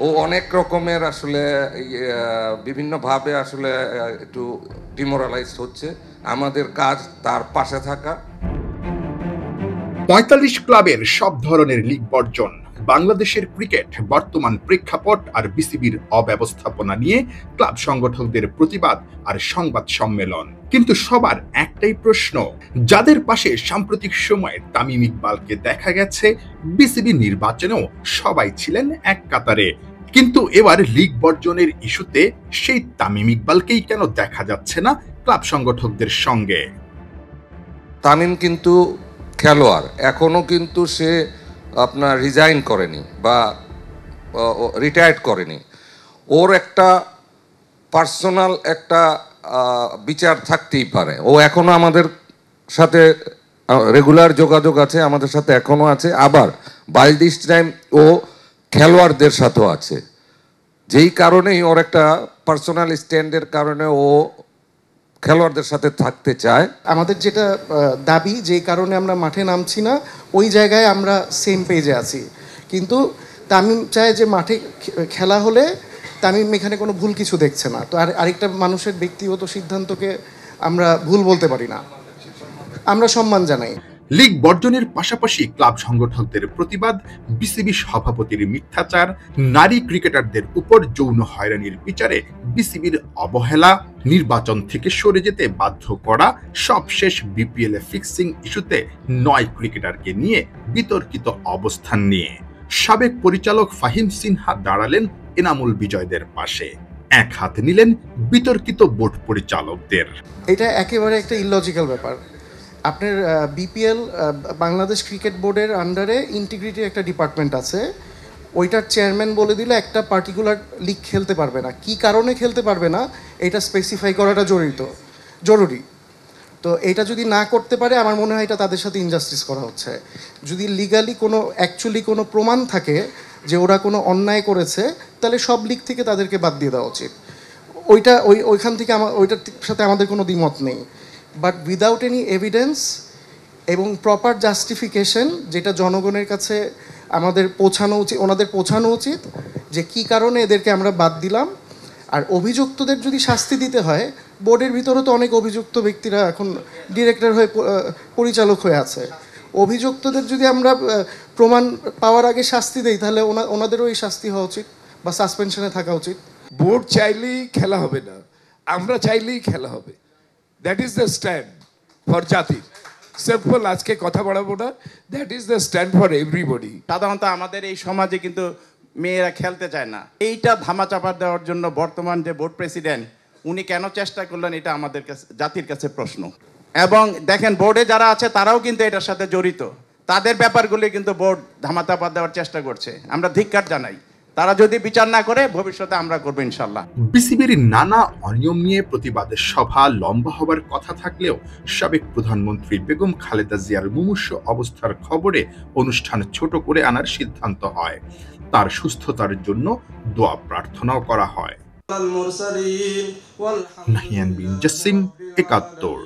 ও অনেক রকমের আসলে বিভিন্নভাবে আসলে একটু ডিমোরালাইজড হচ্ছে। আমাদের কাজ তার পাশে থাকা। ৪৫ ক্লাবের সব ধরনের লিগ বর্জন, বাংলাদেশের ক্রিকেট বর্তমান প্রেক্ষাপট আর বিসিবির অব্যবস্থাপনা নিয়ে ক্লাব সংগঠকদের প্রতিবাদ আর সংবাদ সম্মেলন। কিন্তু সবার একটাই প্রশ্ন, যাদের পাশে সাম্প্রতিক সময়ে তামিম ইকবালকে দেখা গেছে, বিসিবি নির্বাচনেও সবাই ছিলেন এক কাতারে। কিন্তু এবার লিগ বর্জনের ইস্যুতে সেই তামিম ইকবালকেই কেন দেখা যাচ্ছে না ক্লাব সংগঠকদের সঙ্গে? তামিম কিন্তু খেলোয়াড়, এখনো কিন্তু সে আপনার রিজাইন করেনি বা রিটায়ার্ড করেনি। ওর একটা পার্সোনাল একটা বিচার থাকতেই পারে। ও এখনো আমাদের সাথে রেগুলার যোগাযোগ আছে, আমাদের সাথে এখনো আছে। আবার বাই দিস টাইম ও খেলোয়াড়দের সাথেও আছে, যেই কারণেই ওর একটা পার্সোনাল স্ট্যান্ডের কারণে ও খেলোয়াড়দের সাথে থাকতে চায়। আমাদের যেটা দাবি, যেই কারণে আমরা মাঠে নামছি না, ওই জায়গায় আমরা সেম পেজে আছি। কিন্তু তামিম চায় যে মাঠে খেলা হলে তামিম এখানে কোনো ভুল কিছু দেখছে না। তো আরেকটা মানুষের ব্যক্তিগত সিদ্ধান্তকে আমরা ভুল বলতে পারি না, আমরা সম্মান জানাই। লিগ বর্জনের পাশাপাশি ক্লাব সংগঠকদের প্রতিবাদ, বিসিবি সভাপতির মিথ্যাচার, নারী ক্রিকেটারদের উপর যৌন হয়রানির বিচারে বিসিবির অবহেলা, নির্বাচন থেকে সরে যেতে বাধ্য করা, সবশেষ বিপিএল এ ফিক্সিং ইস্যুতে ৯ ক্রিকেটারকে নিয়ে বিতর্কিত অবস্থান নিয়ে সাবেক পরিচালক ফাহিম সিনহা দাঁড়ালেন এনামুল বিজয়দের পাশে, এক হাত নিলেন বিতর্কিত বোর্ড পরিচালকদের। এটা একেবারে একটা ইললজিক্যাল ব্যাপার। আপনার বিপিএল বাংলাদেশ ক্রিকেট বোর্ডের আন্ডারে ইন্টিগ্রিটি একটা ডিপার্টমেন্ট আছে, ওইটার চেয়ারম্যান বলে দিলে একটা পার্টিকুলার লিগ খেলতে পারবে না। কি কারণে খেলতে পারবে না এটা স্পেসিফাই করাটা জরুরি। তো এটা যদি না করতে পারে, আমার মনে হয় এটা তাদের সাথে ইনজাস্টিস করা হচ্ছে। যদি লিগালি অ্যাকচুয়ালি কোনো প্রমাণ থাকে যে ওরা কোনো অন্যায় করেছে, তাহলে সব লিগ থেকে তাদেরকে বাদ দিয়ে দেওয়া উচিত। ওইখান থেকে ওইটার সাথে আমাদের কোনো দ্বিমত নেই। বাট উইদাউট এনি এভিডেন্স এবং প্রপার জাস্টিফিকেশন, যেটা জনগণের কাছে ওনাদের পৌঁছানো উচিত যে কি কারণে এদেরকে আমরা বাদ দিলাম। আর অভিযুক্তদের যদি শাস্তি দিতে হয়, বোর্ডের ভিতরে তো অনেক অভিযুক্ত ব্যক্তিরা এখন ডিরেক্টর হয়ে পরিচালক হয়ে আছে। অভিযুক্তদের যদি আমরা প্রমাণ পাওয়ার আগে শাস্তি দেই, তাহলে ওনাদেরও এই শাস্তি হওয়া উচিত বা সাসপেনশনে থাকা উচিত। বোর্ড চাইলেই খেলা হবে না, আমরা চাইলেই খেলা হবে। That is the stand for জাতি। সিম্পল, আজকে কথা বাড়াবো না। That is the stand for everybody. সাধারণত আমাদের এই সমাজে কিন্তু মেয়েরা খেলতে চায় না। এইটা ধামাচাপা দেওয়ার জন্য বর্তমান যে বোর্ড প্রেসিডেন্ট, উনি কেন চেষ্টা করলেন, এটা আমাদের কাছে জাতির কাছে প্রশ্ন। এবং দেখেন, বোর্ডে যারা আছে তারাও কিন্তু এটার সাথে জড়িত, তাদের ব্যাপারগুলি কিন্তু বোর্ড ধামাচাপা দেওয়ার চেষ্টা করছে। আমরা ধিক্কার জানাই। তারা যদি বিচার না করে, ভবিষ্যতে আমরা করবো ইনশাল্লাহ। বিসিবির নানা অনিয়ম নিয়ে প্রতিবাদের সভা লম্বা হবার কথা থাকলেও সাবেক প্রধানমন্ত্রী বেগম খালেদা জিয়ার মুমূর্ষু অবস্থার খবরে অনুষ্ঠান ছোট করে আনার সিদ্ধান্ত হয়। তার সুস্থতার জন্য দোয়া প্রার্থনাও করা হয়। নাহিয়ান বিন জাসিম, ৭১।